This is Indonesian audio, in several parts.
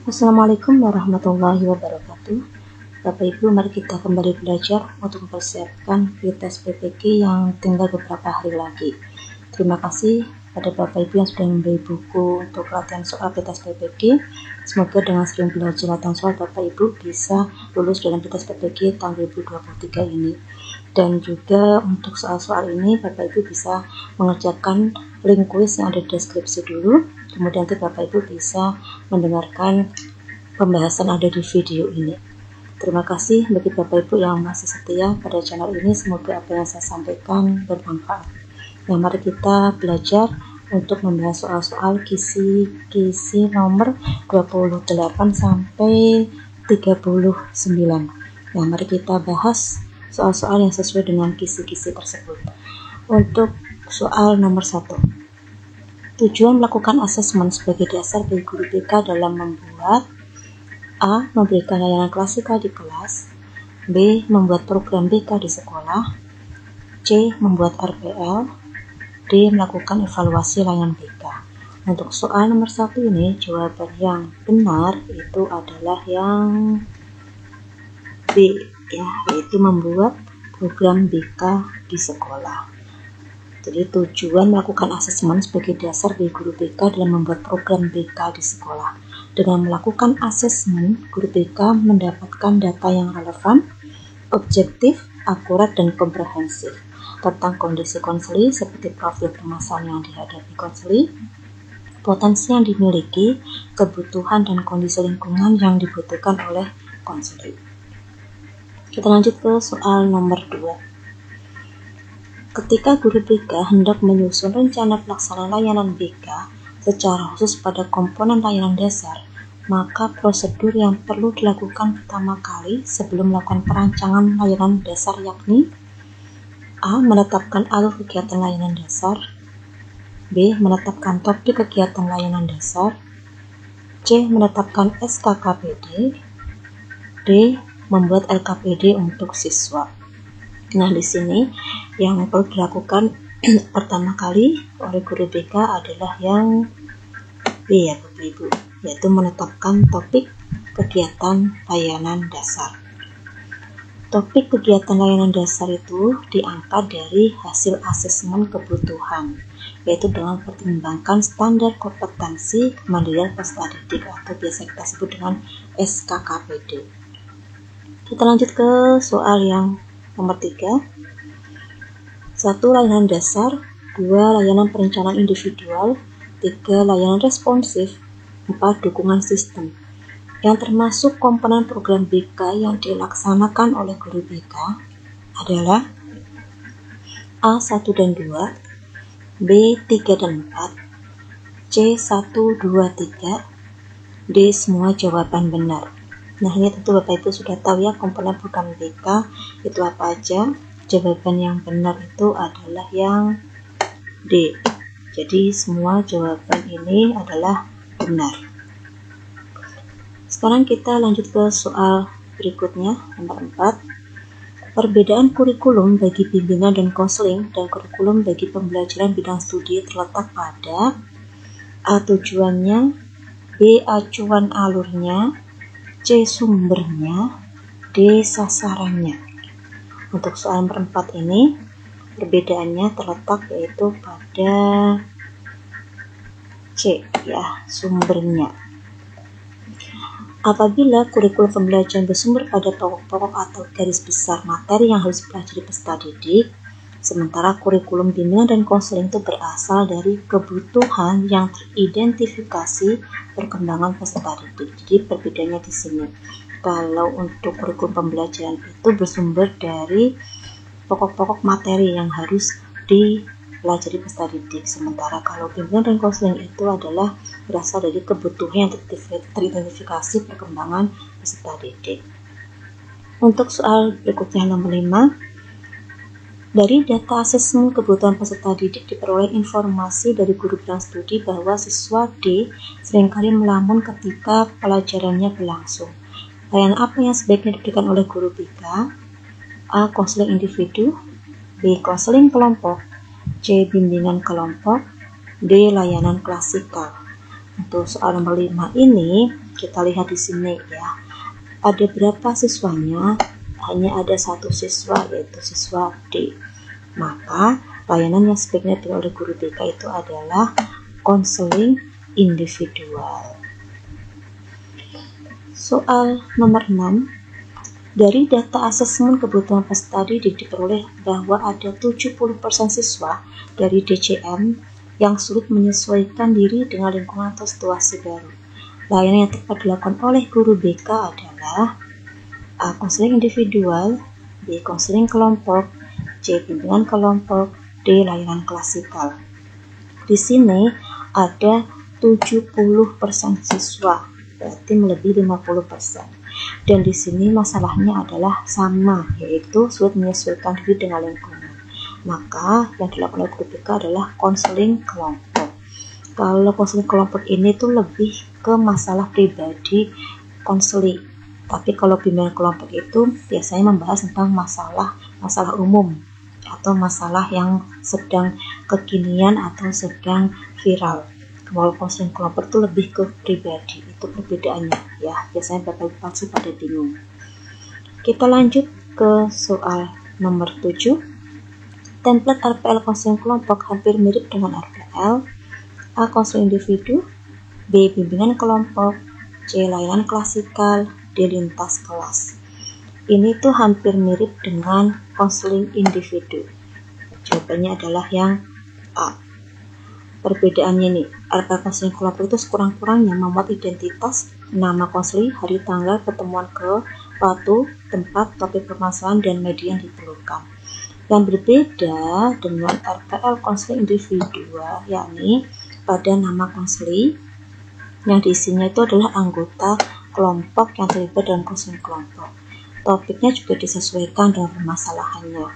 Assalamualaikum warahmatullahi wabarakatuh. Bapak Ibu, mari kita kembali belajar untuk mempersiapkan tes PPG yang tinggal beberapa hari lagi. Terima kasih pada Bapak Ibu yang sudah membeli buku untuk latihan soal tes PPG. Semoga dengan sering belajar latihan soal, Bapak Ibu bisa lulus dalam tes PPG tahun 2023 ini. Dan juga untuk soal-soal ini Bapak Ibu bisa mengerjakan link kuis yang ada di deskripsi dulu, kemudian nanti Bapak Ibu bisa mendengarkan pembahasan ada di video ini. Terima kasih bagi Bapak Ibu yang masih setia pada channel ini, semoga apa yang saya sampaikan bermanfaat. Nah, mari kita belajar untuk membahas soal-soal kisi nomor 28 sampai 39. Nah, mari kita bahas soal-soal yang sesuai dengan kisi-kisi tersebut. Untuk soal nomor 1, tujuan melakukan asesmen sebagai dasar bagi guru BK dalam membuat A. Memberikan layanan klasikal di kelas, B. Membuat program BK di sekolah, C. Membuat RPL, D. Melakukan evaluasi layanan BK. Untuk soal nomor 1 ini, jawaban yang benar itu adalah yang B, yaitu membuat program BK di sekolah. Jadi tujuan melakukan asesmen sebagai dasar bagi guru BK dalam membuat program BK di sekolah. Dengan melakukan asesmen, guru BK mendapatkan data yang relevan, objektif, akurat, dan komprehensif tentang kondisi konseli seperti profil permasalahan yang dihadapi konseli, potensi yang dimiliki, kebutuhan dan kondisi lingkungan yang dibutuhkan oleh konseli. Kita lanjut ke soal nomor 2. Ketika guru BK hendak menyusun rencana pelaksanaan layanan BK secara khusus pada komponen layanan dasar, maka prosedur yang perlu dilakukan pertama kali sebelum melakukan perancangan layanan dasar yakni A. Menetapkan alur kegiatan layanan dasar, B. Menetapkan topik kegiatan layanan dasar, C. Menetapkan SKKPD, D. Membuat LKPD untuk siswa. Nah, di sini yang perlu dilakukan pertama kali oleh guru BK adalah yang B, ya Bapak Ibu, yaitu menetapkan topik kegiatan layanan dasar. Topik kegiatan layanan dasar itu diangkat dari hasil asesmen kebutuhan, yaitu dengan mempertimbangkan standar kompetensi kemandirian peserta didik atau biasa kita sebut dengan SKKPD. Kita lanjut ke soal yang nomor 3. 1. Layanan dasar, 2. Layanan perencanaan individual, 3. Layanan responsif, 4. Dukungan sistem. Yang termasuk komponen program BK yang dilaksanakan oleh guru BK adalah A. 1 dan 2, B. 3 dan 4, C. 1, 2, 3, D. Semua jawaban benar. Nah, ini tentu Bapak Ibu sudah tahu ya komponen program BK itu apa aja. Jawaban yang benar itu adalah yang D. Jadi semua jawaban ini adalah benar. Sekarang kita lanjut ke soal berikutnya, nomor 4. Perbedaan kurikulum bagi bimbingan dan konseling dan kurikulum bagi pembelajaran bidang studi terletak pada A. Tujuannya, B. Acuan alurnya, C. Sumbernya, D. Sasarannya. Untuk soal nomor 4 ini, perbedaannya terletak yaitu pada C, ya, sumbernya. Apabila kurikulum pembelajaran bersumber pada pokok-pokok atau garis besar materi yang harus dipelajari peserta didik, sementara kurikulum bimbingan dan konseling itu berasal dari kebutuhan yang teridentifikasi perkembangan peserta didik. Jadi perbedaannya di sini. Kalau untuk kurikulum pembelajaran itu bersumber dari pokok-pokok materi yang harus dipelajari peserta didik, sementara kalau bimbingan dan konseling itu adalah berasal dari kebutuhan yang teridentifikasi perkembangan peserta didik. Untuk soal berikutnya nomor 5, dari data asesmen kebutuhan peserta didik diperoleh informasi dari guru bidang studi bahwa siswa D seringkali melamun ketika pelajarannya berlangsung. Layanan apa yang sebaiknya diberikan oleh guru BK? A. Konseling individu, B. Konseling kelompok, C. Bimbingan kelompok, D. Layanan klasikal. Untuk soal nomor 5 ini Kita lihat di sini ya. Ada berapa siswanya? Hanya ada satu siswa, yaitu siswa D. Maka layanan yang sebaiknya diberikan oleh guru BK itu adalah konseling individual. Soal nomor 6. Dari data asesmen kebutuhan peserta didik diperoleh bahwa ada 70% siswa dari DCM yang sulit menyesuaikan diri dengan lingkungan atau situasi baru. Layanan yang tepat dilakukan oleh guru BK adalah A. Konseling individual, B. Konseling kelompok, C. Bimbingan kelompok, D. Layanan klasikal. Di sini ada 70% siswa, berarti melebihi 50%. Dan di sini masalahnya adalah sama, yaitu sulit menyesuaikan diri dengan lingkungan. Maka yang dilakukan oleh guru BK adalah konseling kelompok. Kalau konseling kelompok ini tuh lebih ke masalah pribadi konseling. Tapi kalau bimbingan kelompok itu biasanya membahas tentang masalah umum atau masalah yang sedang kekinian atau sedang viral. Kalau konseling kelompok itu lebih ke pribadi, itu perbedaannya ya. Biasanya Bapak Ibu pasti pada bingung. Kita lanjut ke soal nomor 7. Template RPL konseling kelompok hampir mirip dengan RPL A. Konseling individu, B. Bimbingan kelompok, C. Layanan klasikal, D. Lintas kelas. Ini tuh hampir mirip dengan konseling individu. Jawabannya adalah yang A. Perbedaannya nih, RPL konseling kelompok itu sekurang-kurangnya memuat identitas, nama konseling, hari tanggal pertemuan ke waktu, tempat, topik permasalahan, dan media yang diperlukan. Yang berbeda dengan RPL konseling individual, yakni pada nama konseling yang diisinya itu adalah anggota kelompok yang terlibat dalam konseling kelompok. Topiknya juga disesuaikan dengan permasalahannya,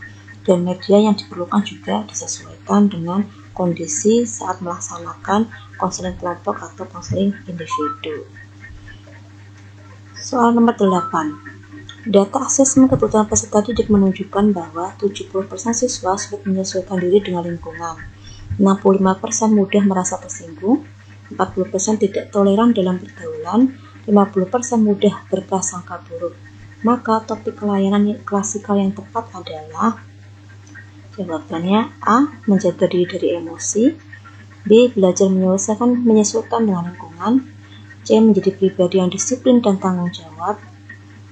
dan media yang diperlukan juga disesuaikan dengan kondisi saat melaksanakan konseling kelompok atau konseling individu. Soal nomor 8. Data asesmen kebutuhan peserta didik menunjukkan bahwa 70% siswa sulit menyesuaikan diri dengan lingkungan, 65% mudah merasa tersinggung, 40% tidak toleran dalam pergaulan, 50% mudah berprasangka buruk. Maka topik layanan klasikal yang tepat adalah jawabannya A. Menjaga diri dari emosi, B. Belajar menyesuaikan dengan lingkungan, C. Menjadi pribadi yang disiplin dan tanggung jawab,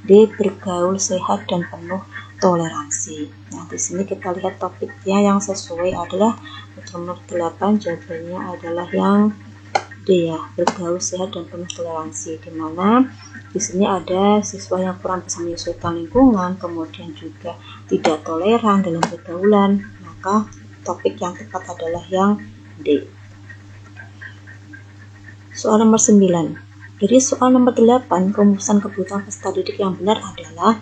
D. Bergaul sehat dan penuh toleransi. Nah, di sini kita lihat topiknya yang sesuai adalah nomor 8, jawabannya adalah yang D ya, bergaul sehat dan penuh toleransi, di mana di sini ada siswa yang kurang bisa menyesuaikan lingkungan, kemudian juga tidak toleran dalam pergaulan, maka topik yang tepat adalah yang D. Soal nomor 9. Dari soal nomor 8, rumusan kebutuhan peserta didik yang benar adalah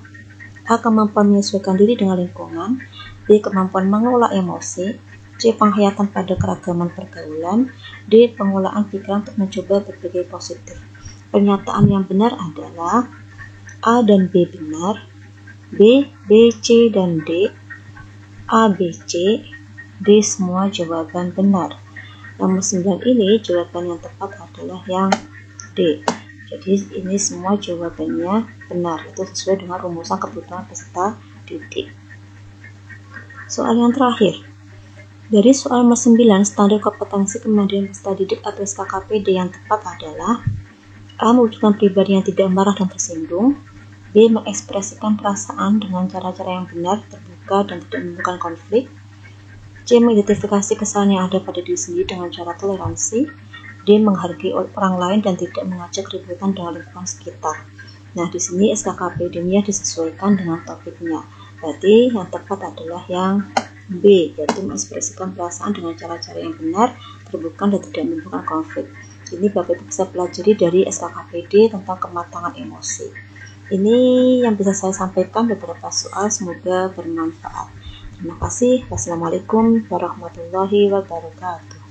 A. Kemampuan menyesuaikan diri dengan lingkungan, B. Kemampuan mengelola emosi, C. Penghayatan pada keragaman pergaulan, D. Pengolahan pikiran untuk mencoba berpikir positif. Pernyataan yang benar adalah A dan B benar, B, C, dan D, A, B, C, D semua jawaban benar. Nomor 9 ini jawaban yang tepat adalah yang D. Jadi ini semua jawabannya benar, itu sesuai dengan rumusan kebutuhan peserta didik. Soal yang terakhir. Dari soal nomor 9, standar kompetensi kemandirian peserta didik atau SKKPD yang tepat adalah A. Mewujudkan pribadi yang tidak marah dan tersinggung, B. Mengekspresikan perasaan dengan cara-cara yang benar, terbuka, dan tidak menimbulkan konflik, C. Mengidentifikasi kesalahan yang ada pada diri sendiri dengan cara toleransi, D. Menghargai orang lain dan tidak mengajak keributan dengan lingkungan sekitar. Nah, di sini SKKPD-nya disesuaikan dengan topiknya. Berarti yang tepat adalah yang B, yaitu mengekspresikan perasaan dengan cara-cara yang benar, terbuka, dan tidak menimbulkan konflik. Ini Bapak Ibu bisa pelajari dari SKKPD tentang kematangan emosi. Ini yang bisa saya sampaikan beberapa soal, semoga bermanfaat. Terima kasih. Wassalamualaikum warahmatullahi wabarakatuh.